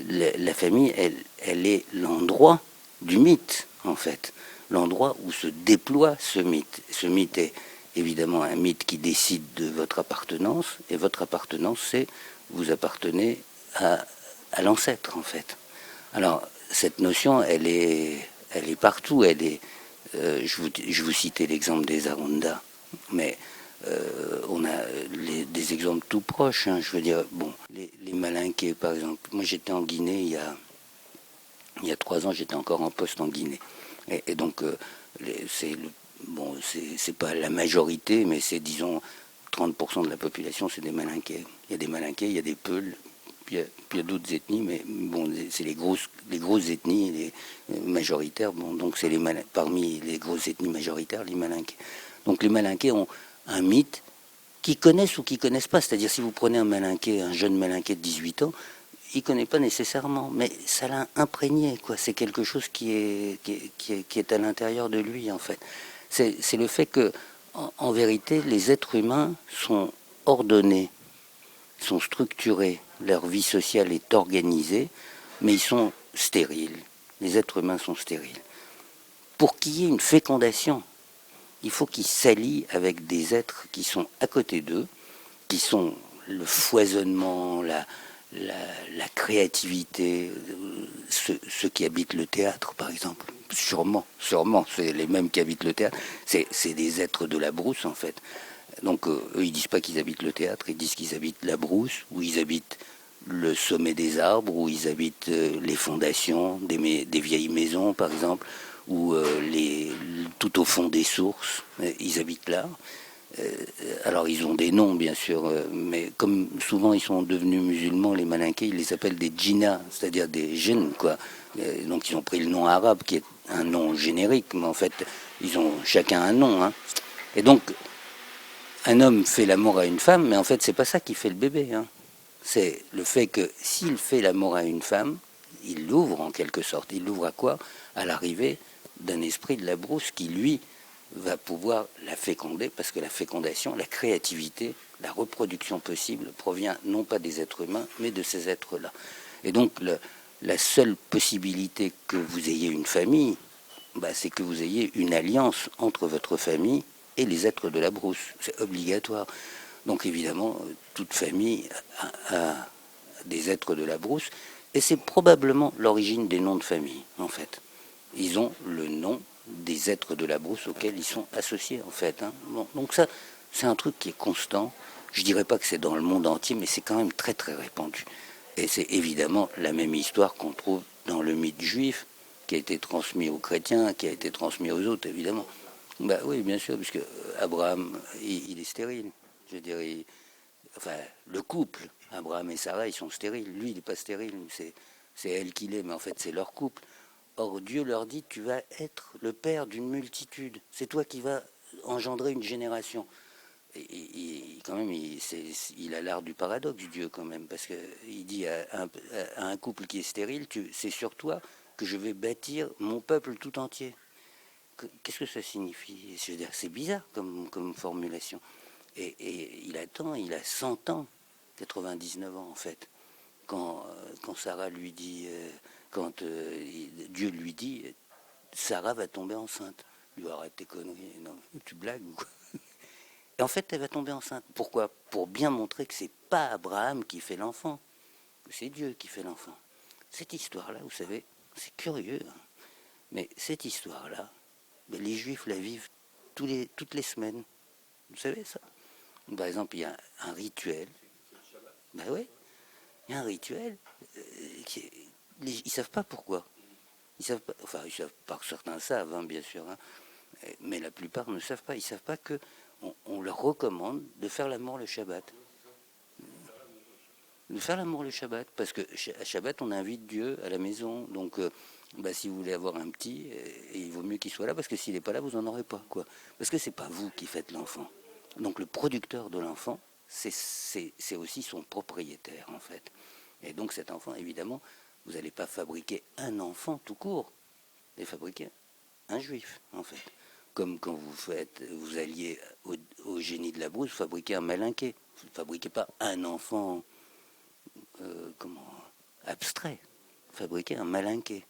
la famille, elle est l'endroit du mythe, en fait. L'endroit où se déploie ce mythe. Ce mythe est évidemment un mythe qui décide de votre appartenance, et votre appartenance, c'est vous appartenez à l'ancêtre, en fait. Alors, cette notion, elle est partout. Je vous citais l'exemple des Arundas, mais on a des exemples tout proches. Hein, je veux dire, bon, les Malinqués, par exemple. Moi, j'étais en Guinée il y a 3 ans, j'étais encore en poste en Guinée. Et donc, c'est pas la majorité, mais c'est, disons, 30% de la population, c'est des Malinqués. Il y a des Malinqués, il y a des Peuls, puis il y a d'autres ethnies, mais bon, c'est les grosses ethnies les majoritaires. Bon, donc c'est parmi les grosses ethnies majoritaires, les Malinqués. Donc les Malinqués ont un mythe qu'ils connaissent ou qu'ils connaissent pas. C'est-à-dire, si vous prenez un Malinqué, un jeune Malinqué de 18 ans, il connaît pas nécessairement, mais ça l'a imprégné, quoi. C'est quelque chose qui est à l'intérieur de lui, en fait. C'est le fait que, en vérité, les êtres humains sont ordonnés, sont structurés, leur vie sociale est organisée, mais ils sont stériles. Les êtres humains sont stériles. Pour qu'il y ait une fécondation, il faut qu'ils s'allient avec des êtres qui sont à côté d'eux, qui sont le foisonnement, la créativité, ceux qui habitent le théâtre, par exemple. Sûrement, c'est les mêmes qui habitent le théâtre. C'est des êtres de la brousse, en fait. Donc, eux, ils disent pas qu'ils habitent le théâtre, ils disent qu'ils habitent la brousse, ou ils habitent le sommet des arbres, où ils habitent les fondations des vieilles maisons, par exemple, ou tout au fond des sources. Ils habitent là. Alors ils ont des noms bien sûr, mais comme souvent ils sont devenus musulmans, les Malinqués, ils les appellent des djinns, c'est-à-dire des djinns, quoi. Donc ils ont pris le nom arabe qui est un nom générique, mais en fait ils ont chacun un nom. Hein. Et donc un homme fait l'amour à une femme, mais en fait c'est pas ça qui fait le bébé. Hein. C'est le fait que s'il fait l'amour à une femme, il l'ouvre en quelque sorte. Il l'ouvre à quoi? À l'arrivée d'un esprit de la brousse qui lui va pouvoir la féconder, parce que la fécondation, la créativité, la reproduction possible provient non pas des êtres humains, mais de ces êtres-là. Et donc la seule possibilité que vous ayez une famille, c'est que vous ayez une alliance entre votre famille et les êtres de la brousse. C'est obligatoire. Donc évidemment, toute famille a des êtres de la brousse, et c'est probablement l'origine des noms de famille, en fait. Ils ont le nom des êtres de la brousse auxquels ils sont associés, en fait. Hein. Bon, donc ça, c'est un truc qui est constant. Je dirais pas que c'est dans le monde entier, mais c'est quand même très très répandu. Et c'est évidemment la même histoire qu'on trouve dans le mythe juif, qui a été transmis aux chrétiens, qui a été transmis aux autres, évidemment. Bah oui, bien sûr, puisque Abraham, il est stérile. Je veux dire, le couple, Abraham et Sarah, ils sont stériles. Lui, il n'est pas stérile. C'est elle qui l'est, mais en fait, c'est leur couple. Or, Dieu leur dit, tu vas être le père d'une multitude. C'est toi qui vas engendrer une génération. Et quand même, il a l'art du paradoxe, Dieu, quand même, parce qu'il dit à un couple qui est stérile, c'est sur toi que je vais bâtir mon peuple tout entier. Qu'est-ce que ça signifie? Je veux dire, c'est bizarre comme formulation. Et il a 100 ans, 99 ans en fait, quand Sarah lui dit, quand Dieu lui dit, Sarah va tomber enceinte. Il lui arrête tes conneries, non, tu blagues ou quoi? Et en fait, elle va tomber enceinte. Pourquoi? Pour bien montrer que c'est pas Abraham qui fait l'enfant, que c'est Dieu qui fait l'enfant. Cette histoire-là, vous savez, c'est curieux, hein, mais cette histoire-là, les Juifs la vivent toutes les semaines. Vous savez ça? Par exemple, il y a un rituel. Ben oui, il y a un rituel. Ils savent pas pourquoi. Ils savent pas. Enfin, ils savent pas. Certains savent, hein, bien sûr, hein, mais la plupart ne savent pas. Ils savent pas que on leur recommande de faire l'amour le Shabbat. De faire l'amour le Shabbat, parce que à Shabbat on invite Dieu à la maison. Donc, si vous voulez avoir un petit, il vaut mieux qu'il soit là, parce que s'il n'est pas là, vous n'en aurez pas, quoi. Parce que c'est pas vous qui faites l'enfant. Donc le producteur de l'enfant, c'est aussi son propriétaire, en fait. Et donc cet enfant, évidemment, vous n'allez pas fabriquer un enfant tout court. Vous allez fabriquer un juif, en fait. Comme quand vous alliez au génie de la brousse, fabriquer un malinqué. Vous ne fabriquez pas un enfant abstrait, fabriquer un malinqué.